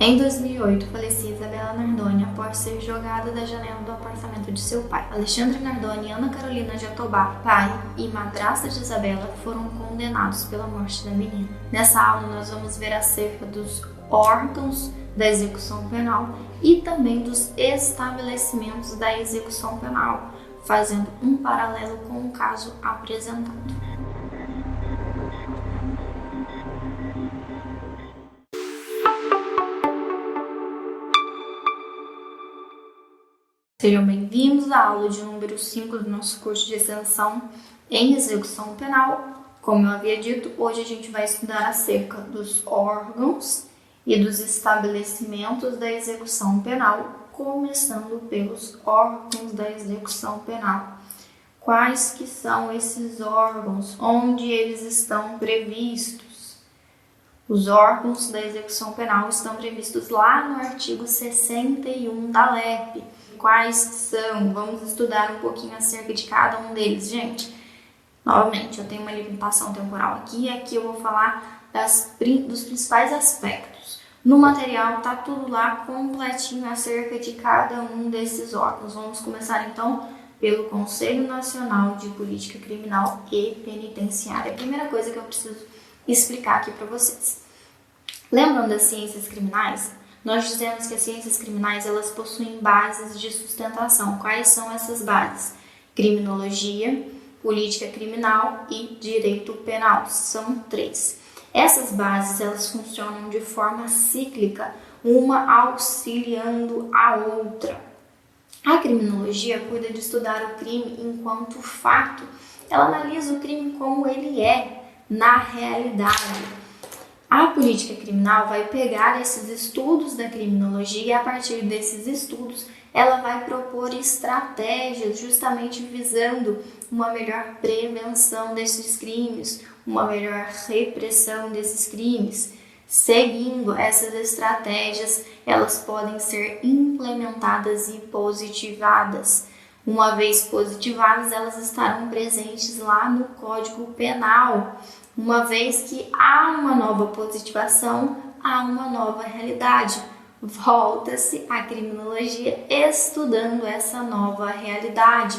Em 2008, falecia Isabela Nardoni após ser jogada da janela do apartamento de seu pai. Alexandre Nardoni e Ana Carolina Jatobá, pai e madrasta de Isabela, foram condenados pela morte da menina. Nessa aula, nós vamos ver acerca dos órgãos da execução penal e também dos estabelecimentos da execução penal, fazendo um paralelo com o caso apresentado. Sejam bem-vindos à aula de número 5 do nosso curso de extensão em execução penal. Como eu havia dito, hoje a gente vai estudar acerca dos órgãos e dos estabelecimentos da execução penal, começando pelos órgãos da execução penal. Quais que são esses órgãos? Onde eles estão previstos? Os órgãos da execução penal estão previstos lá no artigo 61 da LEP. Quais são? Vamos estudar um pouquinho acerca de cada um deles, gente. Novamente, eu tenho uma limitação temporal aqui, e aqui eu vou falar dos principais aspectos. No material tá tudo lá completinho acerca de cada um desses órgãos. Vamos começar então pelo Conselho Nacional de Política Criminal e Penitenciária. A primeira coisa que eu preciso explicar aqui para vocês. Lembram das ciências criminais? Nós dizemos que as ciências criminais elas possuem bases de sustentação. Quais são essas bases? Criminologia, política criminal e direito penal. São 3. Essas bases elas funcionam de forma cíclica, uma auxiliando a outra. A criminologia cuida de estudar o crime enquanto fato. Ela analisa o crime como ele é na realidade. A política criminal vai pegar esses estudos da criminologia e a partir desses estudos ela vai propor estratégias justamente visando uma melhor prevenção desses crimes, uma melhor repressão desses crimes. Seguindo essas estratégias, elas podem ser implementadas e positivadas. Uma vez positivadas, elas estarão presentes lá no Código Penal. Uma vez que há uma nova positivação, há uma nova realidade. Volta-se à criminologia estudando essa nova realidade.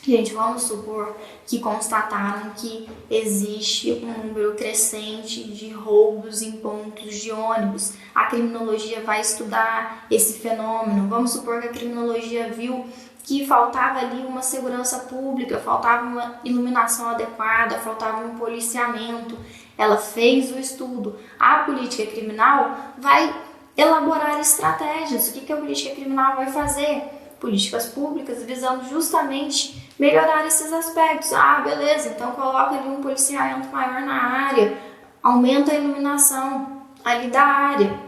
Gente, vamos supor que constataram que existe um número crescente de roubos em pontos de ônibus. A criminologia vai estudar esse fenômeno. Vamos supor que a criminologia viu que faltava ali uma segurança pública, faltava uma iluminação adequada, faltava um policiamento. Ela fez o estudo. A política criminal vai elaborar estratégias. O que a política criminal vai fazer? Políticas públicas visando justamente melhorar esses aspectos. Ah, beleza, então coloca ali um policiamento maior na área, aumenta a iluminação ali da área.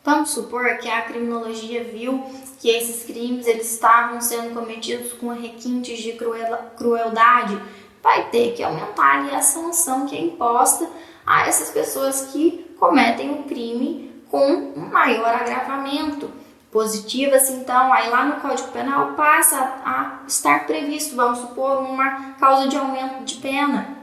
Vamos supor que a criminologia viu que esses crimes eles estavam sendo cometidos com requintes de crueldade. Vai ter que aumentar ali a sanção que é imposta a essas pessoas que cometem o crime com um maior agravamento. Positivas, então, aí lá no Código Penal passa a estar previsto, vamos supor, uma causa de aumento de pena.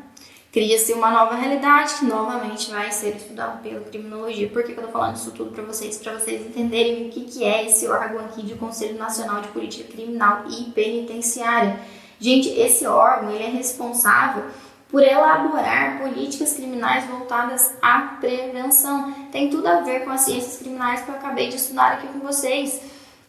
Cria-se uma nova realidade que novamente vai ser estudada pela criminologia. Por que eu estou falando isso tudo para vocês? Para vocês entenderem o que é esse órgão aqui de Conselho Nacional de Política Criminal e Penitenciária. Gente, esse órgão ele é responsável por elaborar políticas criminais voltadas à prevenção. Tem tudo a ver com as ciências criminais que eu acabei de estudar aqui com vocês.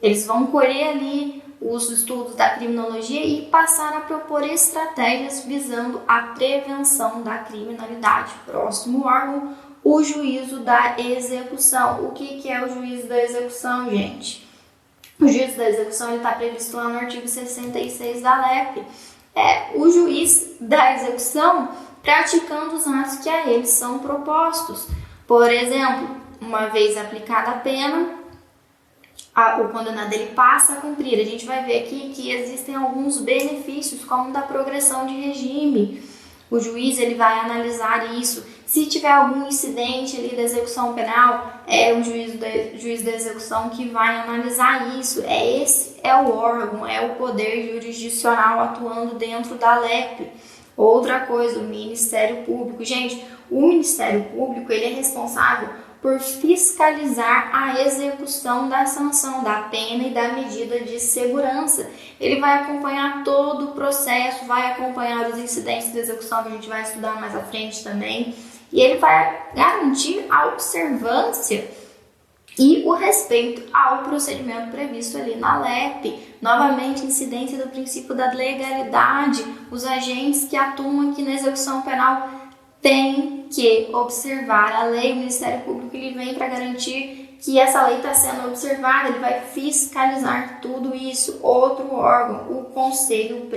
Eles vão colher ali os estudos da criminologia e passar a propor estratégias visando a prevenção da criminalidade. Próximo órgão, o juízo da execução. O que é o juízo da execução, gente? O juízo da execução está previsto lá no artigo 66 da LEP. É o juiz da execução praticando os atos que a eles são propostos. Por exemplo, uma vez aplicada a pena, o condenado ele passa a cumprir. A gente vai ver aqui que existem alguns benefícios, como da progressão de regime. O juiz ele vai analisar isso. Se tiver algum incidente ali da execução penal, é o juiz da execução que vai analisar isso. Esse é o órgão, é o poder jurisdicional atuando dentro da LEP. Outra coisa, o Ministério Público. Gente, o Ministério Público ele é responsável por fiscalizar a execução da sanção, da pena e da medida de segurança. Ele vai acompanhar todo o processo, vai acompanhar os incidentes de execução que a gente vai estudar mais à frente também, e ele vai garantir a observância e o respeito ao procedimento previsto ali na LEP. Novamente, incidência do princípio da legalidade. Os agentes que atuam aqui na execução penal têm que observar a lei. O Ministério Público ele vem para garantir que essa lei está sendo observada, ele vai fiscalizar tudo isso. Outro órgão, o Conselho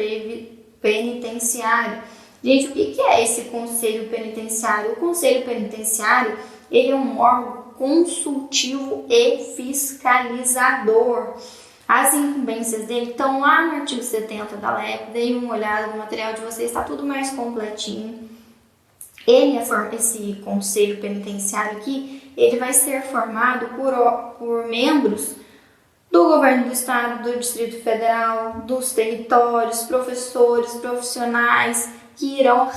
Penitenciário. Gente, o que é esse Conselho Penitenciário? O Conselho Penitenciário ele é um órgão consultivo e fiscalizador. As incumbências dele estão lá no artigo 70 da LEP, deem uma olhada no material de vocês, está tudo mais completinho. Esse conselho penitenciário aqui, ele vai ser formado por membros do governo do estado, do Distrito Federal, dos territórios, professores, profissionais que irão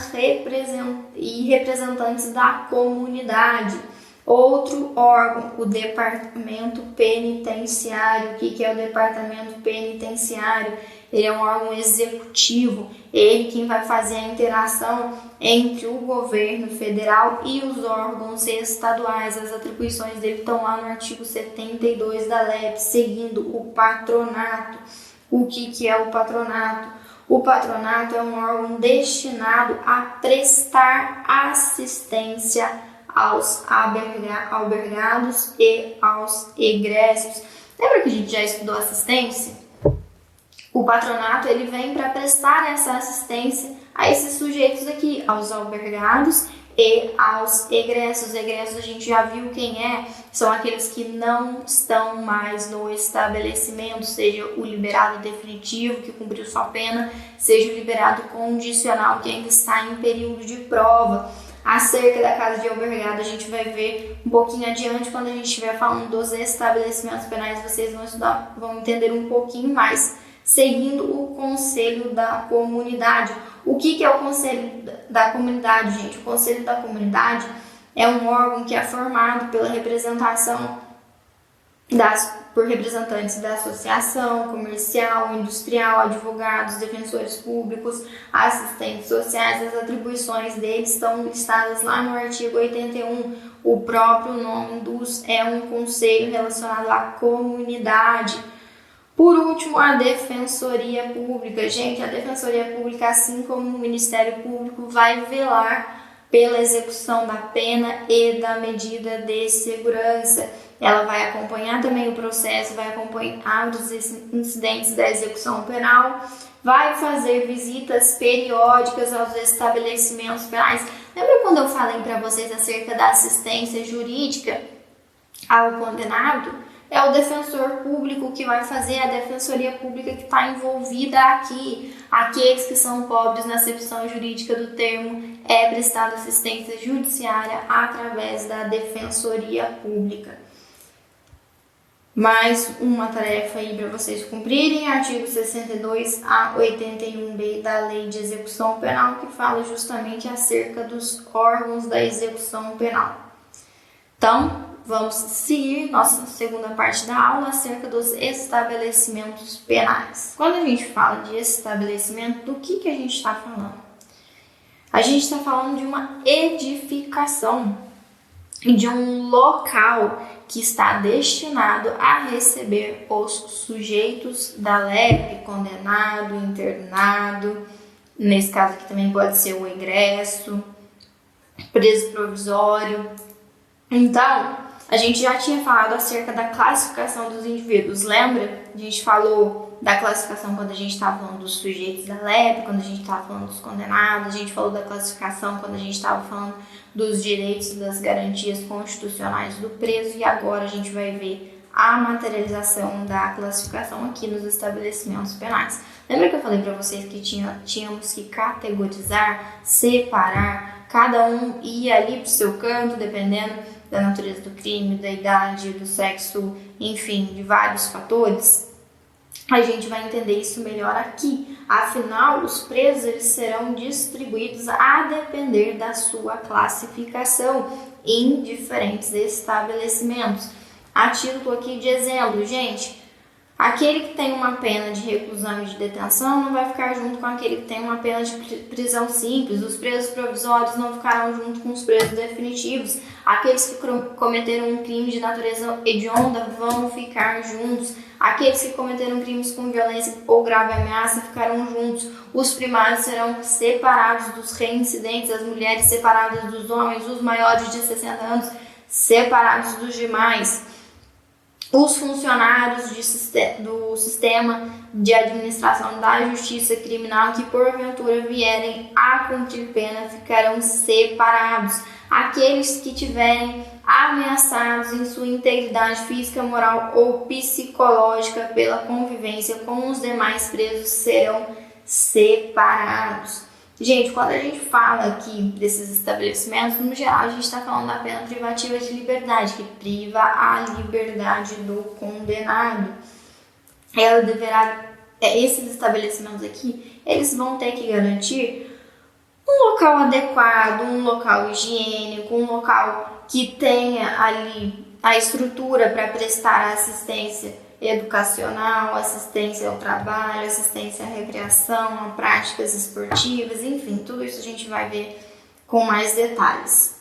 representantes da comunidade. Outro órgão, o Departamento Penitenciário. O que é o Departamento Penitenciário? Ele é um órgão executivo, ele quem vai fazer a interação entre o governo federal e os órgãos estaduais. As atribuições dele estão lá no artigo 72 da LEP, seguindo o patronato. O que é o patronato? O patronato é um órgão destinado a prestar assistência aos albergados e aos egressos. Lembra que a gente já estudou assistência? O patronato ele vem para prestar essa assistência a esses sujeitos aqui, aos albergados e aos egressos. Egressos a gente já viu quem é, são aqueles que não estão mais no estabelecimento, seja o liberado definitivo, que cumpriu sua pena, seja o liberado condicional, que ainda está em período de prova. Acerca da casa de albergado, a gente vai ver um pouquinho adiante, quando a gente estiver falando dos estabelecimentos penais, vocês vão entender um pouquinho mais, seguindo o Conselho da Comunidade. O que é o Conselho da Comunidade, gente? O Conselho da Comunidade é um órgão que é formado pela representação por representantes da associação comercial, industrial, advogados, defensores públicos, assistentes sociais. As atribuições deles estão listadas lá no artigo 81. O próprio nome é um conselho relacionado à comunidade. Por último, a Defensoria Pública. Gente, a Defensoria Pública, assim como o Ministério Público, vai velar pela execução da pena e da medida de segurança. Ela vai acompanhar também o processo, vai acompanhar os incidentes da execução penal, vai fazer visitas periódicas aos estabelecimentos penais. Lembra quando eu falei para vocês acerca da assistência jurídica ao condenado? É o defensor público que vai fazer, a defensoria pública que está envolvida aqui. Aqueles que são pobres na acepção jurídica do termo é prestada assistência judiciária através da defensoria pública. Mais uma tarefa aí para vocês cumprirem, artigo 62 a 81b da Lei de Execução Penal, que fala justamente acerca dos órgãos da execução penal. Então, vamos seguir nossa segunda parte da aula acerca dos estabelecimentos penais. Quando a gente fala de estabelecimento, do que a gente está falando? A gente está falando de uma edificação, de um local que está destinado a receber os sujeitos da LEP, condenado, internado, nesse caso aqui também pode ser o egresso, preso provisório. Então, a gente já tinha falado acerca da classificação dos indivíduos, lembra? A gente falou da classificação quando a gente estava falando dos sujeitos da LEP, quando a gente estava falando dos condenados, a gente falou da classificação quando a gente estava falando dos direitos e das garantias constitucionais do preso, e agora a gente vai ver a materialização da classificação aqui nos estabelecimentos penais. Lembra que eu falei para vocês que tínhamos que categorizar, separar, cada um ia ali para o seu canto, dependendo da natureza do crime, da idade, do sexo, enfim, de vários fatores? A gente vai entender isso melhor aqui. Afinal, os presos eles serão distribuídos a depender da sua classificação. em diferentes estabelecimentos. A título aqui de exemplo, gente, aquele que tem uma pena de reclusão e de detenção não vai ficar junto com aquele que tem uma pena de prisão simples. Os presos provisórios não ficarão junto com os presos definitivos. Aqueles que cometeram um crime de natureza hedionda vão ficar juntos. Aqueles que cometeram crimes com violência ou grave ameaça ficarão juntos. Os primários serão separados dos reincidentes, as mulheres separadas dos homens, os maiores de 60 anos separados dos demais. Os funcionários do sistema de administração da justiça criminal que porventura vierem a cumprir pena ficarão separados. Aqueles que tiverem ameaçados em sua integridade física, moral ou psicológica pela convivência com os demais presos serão separados. Gente, quando a gente fala aqui desses estabelecimentos, no geral a gente está falando da pena privativa de liberdade, que priva a liberdade do condenado. Ela deverá, esses estabelecimentos aqui, eles vão ter que garantir um local adequado, um local higiênico, um local que tenha ali a estrutura para prestar assistência educacional, assistência ao trabalho, assistência à recreação, a práticas esportivas, enfim, tudo isso a gente vai ver com mais detalhes.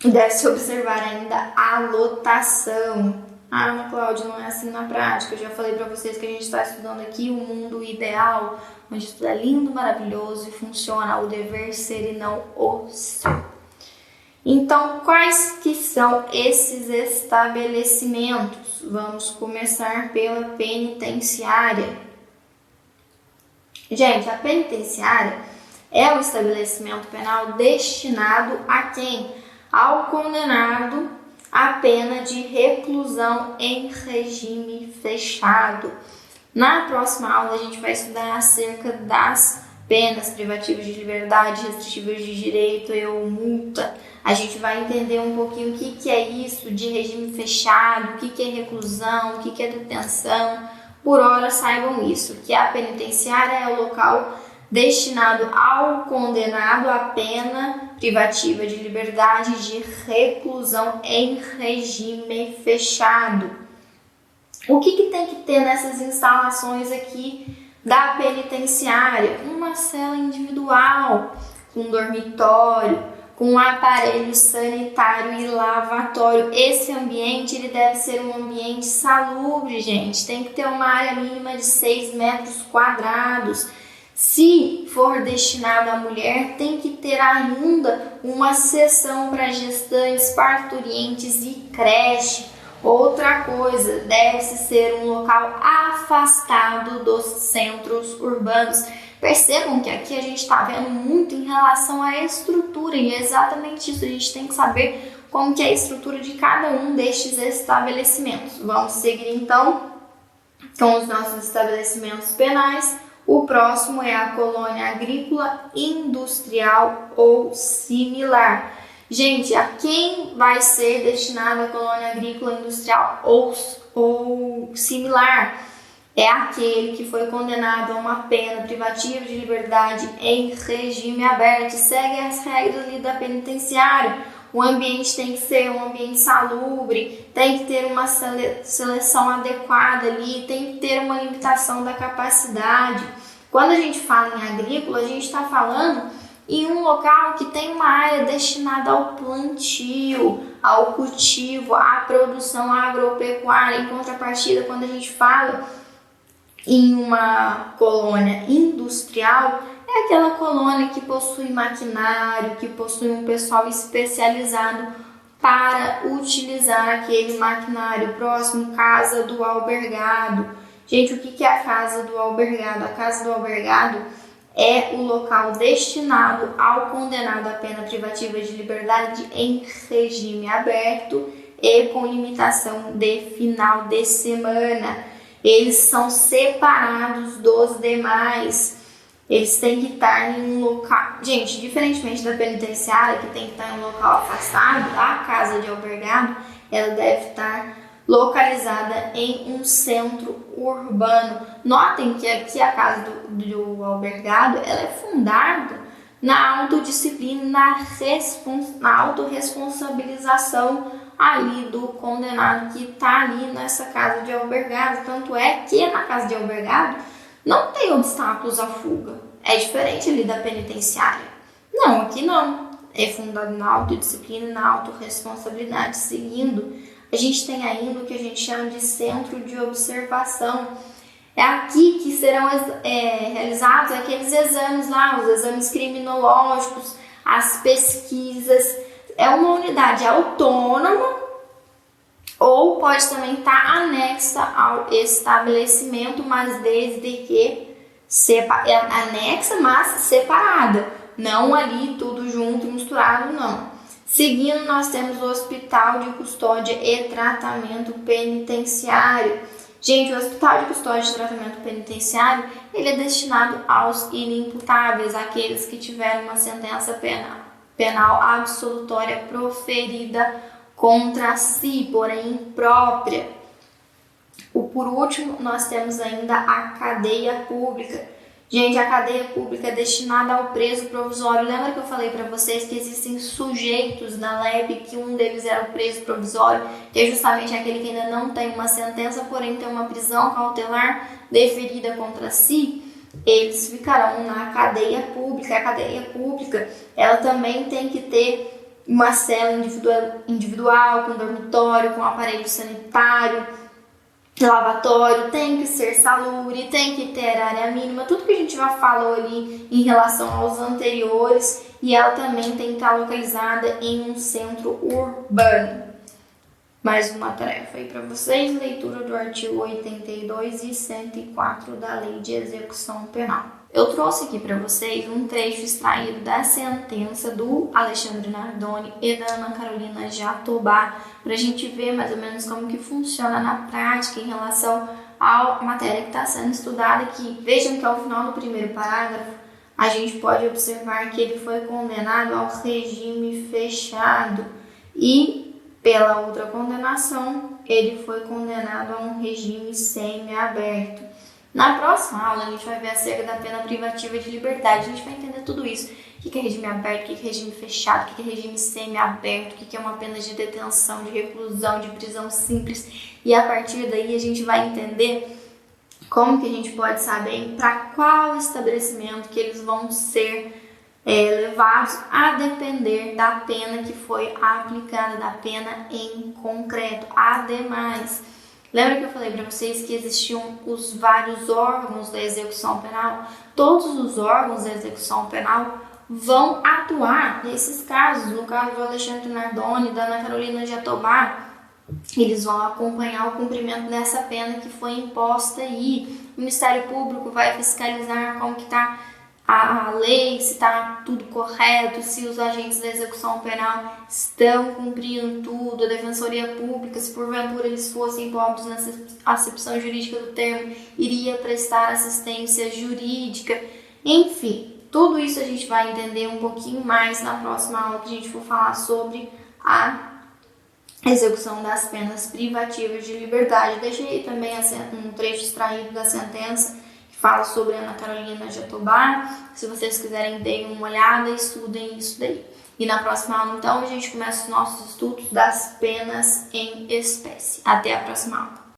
Deve-se observar ainda a lotação. Ah, Ana Cláudia, não é assim na prática. Eu já falei para vocês que a gente está estudando aqui o mundo ideal, onde tudo é lindo, maravilhoso e funciona o dever ser e não o ser. Então, quais que são esses estabelecimentos? Vamos começar pela penitenciária. Gente, a penitenciária é um estabelecimento penal destinado a quem? Ao condenado à pena de reclusão em regime fechado. Na próxima aula, a gente vai estudar acerca das penas privativas de liberdade, restritivas de direito ou multa. A gente vai entender um pouquinho o que é isso de regime fechado, o que é reclusão, o que é detenção. Por hora, saibam isso, que a penitenciária é o local destinado ao condenado à pena privativa de liberdade de reclusão em regime fechado. O que tem que ter nessas instalações aqui da penitenciária? Uma cela individual, com dormitório, com aparelho sanitário e lavatório. Esse ambiente ele deve ser um ambiente salubre, gente. Tem que ter uma área mínima de 6 metros quadrados. Se for destinado à mulher, tem que ter ainda uma seção para gestantes, parturientes e creche. Outra coisa, deve-se ser um local afastado dos centros urbanos. Percebam que aqui a gente está vendo muito em relação à estrutura, e é exatamente isso, a gente tem que saber como que é a estrutura de cada um destes estabelecimentos. Vamos seguir então com os nossos estabelecimentos penais. O próximo é a colônia agrícola, industrial ou similar. Gente, a quem vai ser destinada a colônia agrícola, industrial ou similar? É aquele que foi condenado a uma pena privativa de liberdade em regime aberto. Segue as regras ali da penitenciária. O ambiente tem que ser um ambiente salubre, tem que ter uma seleção adequada ali, tem que ter uma limitação da capacidade. Quando a gente fala em agrícola, a gente está falando em um local que tem uma área destinada ao plantio, ao cultivo, à produção agropecuária. Em contrapartida, quando a gente fala em uma colônia industrial, é aquela colônia que possui maquinário, que possui um pessoal especializado para utilizar aquele maquinário. Próximo, casa do albergado. Gente, o que é a casa do albergado? A casa do albergado é o local destinado ao condenado à pena privativa de liberdade em regime aberto e com limitação de final de semana. Eles são separados dos demais. Eles têm que estar em um local... Gente, diferentemente da penitenciária, que tem que estar em um local afastado, a casa de albergado, ela deve estar localizada em um centro urbano. Notem que aqui a casa do albergado, ela é fundada na autodisciplina, na autorresponsabilização ali do condenado que está ali nessa casa de albergado. Tanto é que na casa de albergado não tem obstáculos à fuga. É diferente ali da penitenciária. Não, aqui não. É fundado na autodisciplina e na autorresponsabilidade. Seguindo, a gente tem ainda o que a gente chama de centro de observação. É aqui que serão realizados aqueles exames lá, os exames criminológicos, as pesquisas. É uma unidade autônoma ou pode também estar anexa ao estabelecimento, mas desde que anexa, mas separada. Não ali tudo junto e misturado, não. Seguindo, nós temos o Hospital de Custódia e Tratamento Penitenciário. Gente, o Hospital de Custódia e Tratamento Penitenciário, ele é destinado aos inimputáveis, aqueles que tiveram uma sentença penal absolutória proferida contra si, porém imprópria. Por último, nós temos ainda a cadeia pública. Gente, a cadeia pública é destinada ao preso provisório. Lembra que eu falei para vocês que existem sujeitos na LEP, que um deles era o preso provisório, que é justamente aquele que ainda não tem uma sentença, porém tem uma prisão cautelar deferida contra si? Eles ficarão na cadeia pública. A cadeia pública, ela também tem que ter uma cela individual, com dormitório, com aparelho sanitário, lavatório, tem que ser salubre, tem que ter área mínima, tudo que a gente já falou ali em relação aos anteriores, e ela também tem que estar localizada em um centro urbano. Mais uma tarefa aí para vocês, leitura do artigo 82 e 104 da Lei de Execução Penal. Eu trouxe aqui para vocês um trecho extraído da sentença do Alexandre Nardoni e da Ana Carolina Jatobá, para a gente ver mais ou menos como que funciona na prática em relação à matéria que está sendo estudada aqui. Vejam que ao final do primeiro parágrafo, a gente pode observar que ele foi condenado ao regime fechado e, pela outra condenação, ele foi condenado a um regime semiaberto. Na próxima aula, a gente vai ver acerca da pena privativa de liberdade. A gente vai entender tudo isso. O que é regime aberto, o que é regime fechado, o que é regime semi-aberto, o que é uma pena de detenção, de reclusão, de prisão simples. E a partir daí a gente vai entender como que a gente pode saber para qual estabelecimento que eles vão ser levados, a depender da pena que foi aplicada, da pena em concreto. Ademais, lembra que eu falei para vocês que existiam os vários órgãos da execução penal? Todos os órgãos da execução penal vão atuar nesses casos. No caso do Alexandre Nardoni e da Ana Carolina Jatobá, eles vão acompanhar o cumprimento dessa pena que foi imposta aí. O Ministério Público vai fiscalizar como que está a lei, se está tudo correto, se os agentes da execução penal estão cumprindo tudo, a Defensoria Pública, se porventura eles fossem pobres na acepção jurídica do termo, iria prestar assistência jurídica. Enfim, tudo isso a gente vai entender um pouquinho mais na próxima aula, que a gente for falar sobre a execução das penas privativas de liberdade. Deixei aí também um trecho extraído da sentença que fala sobre Ana Carolina Jatobá. Se vocês quiserem, deem uma olhada, estudem isso daí. E na próxima aula, então, a gente começa os nossos estudos das penas em espécie. Até a próxima aula.